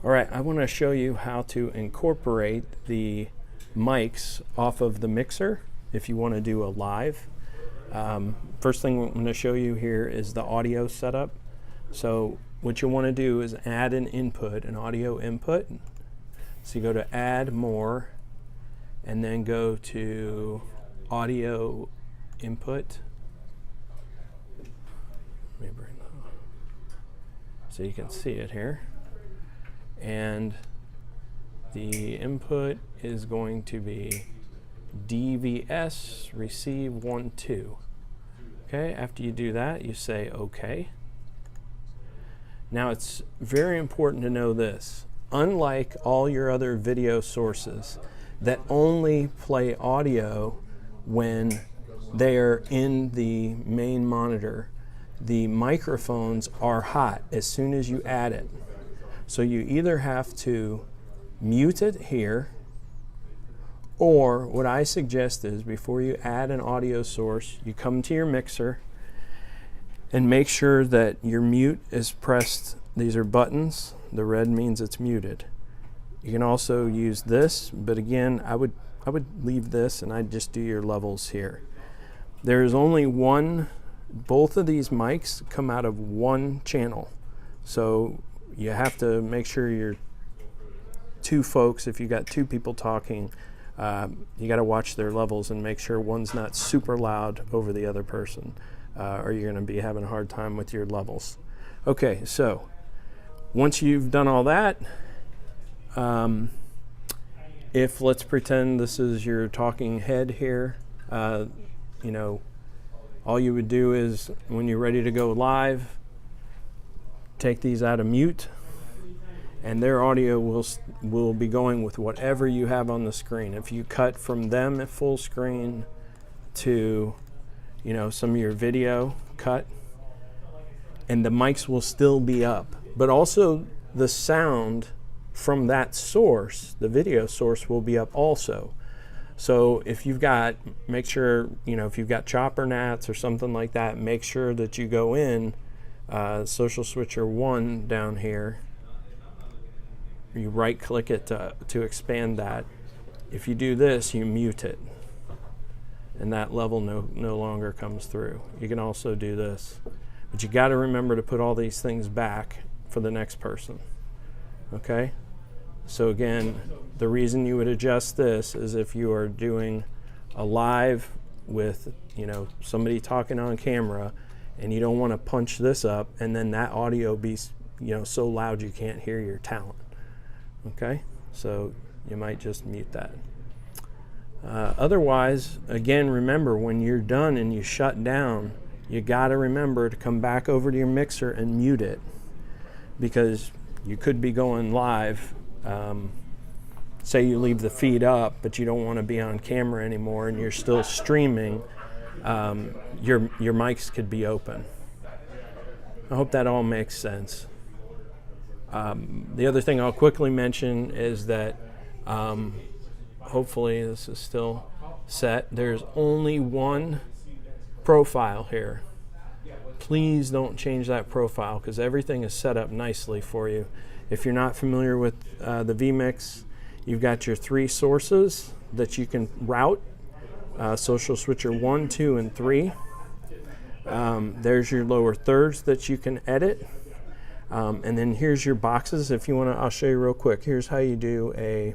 All right, I want to show you how to incorporate the mics off of the mixer if you want to do a live. First thing I'm going to show you here is the audio setup. So what you want to do is add an input, an audio input. So you go to add more and then go to audio input. Let me bring that so you can see it here. And the input is going to be DVS receive 1.2. Okay, after you do that, you say OK. Now it's very important to know this. Unlike all your other video sources that only play audio when they are in the main monitor, the microphones are hot as soon as you add it. So you either have to mute it here, or what I suggest is before you add an audio source, you come to your mixer and make sure that your mute is pressed. These are buttons. The red means it's muted. You can also use this, but again, I would leave this and I'd just do your levels here. There's only one, both of these mics come out of one channel. So you have to make sure you're two folks, if you got two people talking, you got to watch their levels and make sure one's not super loud over the other person, or you're going to be having a hard time with your levels. Okay, so once you've done all that, if let's pretend this is your talking head here, you know, all you would do is when you're ready to go live, take these out of mute, and their audio will be going with whatever you have on the screen. If you cut from them at full screen to, you know, some of your video cut, and the mics will still be up, but also the sound from that source, the video source, will be up also. So if you've got, make sure, you know, if you've got chopper nats or something like that, make sure that you go in Social Switcher 1 down here. You right click it to expand that. If you do this, you mute it, and that level no longer comes through. You can also do this, but you got to remember to put all these things back for the next person. Okay, so again, the reason you would adjust this is if you are doing a live with, you know, somebody talking on camera, and you don't want to punch this up and then that audio be, you know, so loud you can't hear your talent. Okay, so you might just mute that. Otherwise, again, remember when you're done and you shut down, you got to remember to come back over to your mixer and mute it, because you could be going live. Say you leave the feed up, but you don't want to be on camera anymore and you're still streaming. Your mics could be open. I hope that all makes sense. The other thing I'll quickly mention is that hopefully this is still set. There's only one profile here. Please don't change that profile because everything is set up nicely for you. If you're not familiar with the vMix, you've got your three sources that you can route. Social Switcher 1, 2, and 3. There's your lower thirds that you can edit. And then here's your boxes. If you want to, I'll show you real quick. Here's how you do a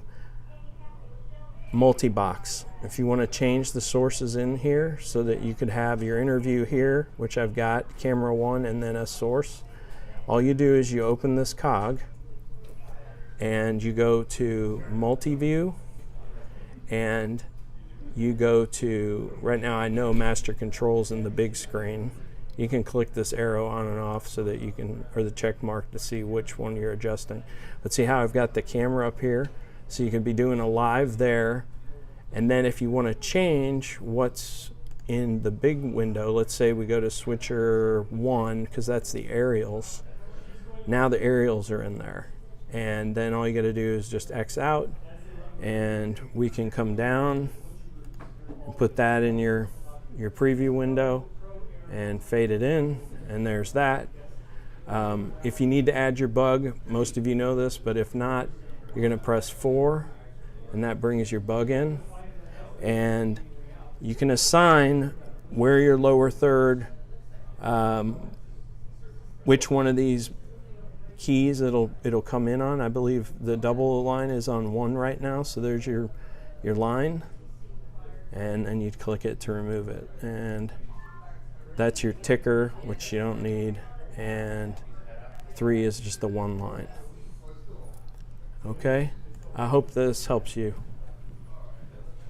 multi-box. If you want to change the sources in here so that you could have your interview here, which I've got camera 1 and then a source, all you do is you open this cog and you go to multi-view, and you go to, right now I know master controls in the big screen. You can click this arrow on and off so that you can, or the check mark to see which one you're adjusting. But see how I've got the camera up here? So you could be doing a live there, and then if you want to change what's in the big window, let's say we go to switcher 1, because that's the aerials. Now the aerials are in there. And then all you got to do is just X out, and we can come down and put that in your preview window and fade it in, and there's that. If you need to add your bug, most of you know this, but if not, you're going to press 4, and that brings your bug in. And you can assign where your lower third, which one of these keys it'll come in on. I believe the double line is on 1 right now, so there's your line, and then you'd click it to remove it. And that's your ticker, which you don't need, and 3 is just the 1 line. Okay, I hope this helps you.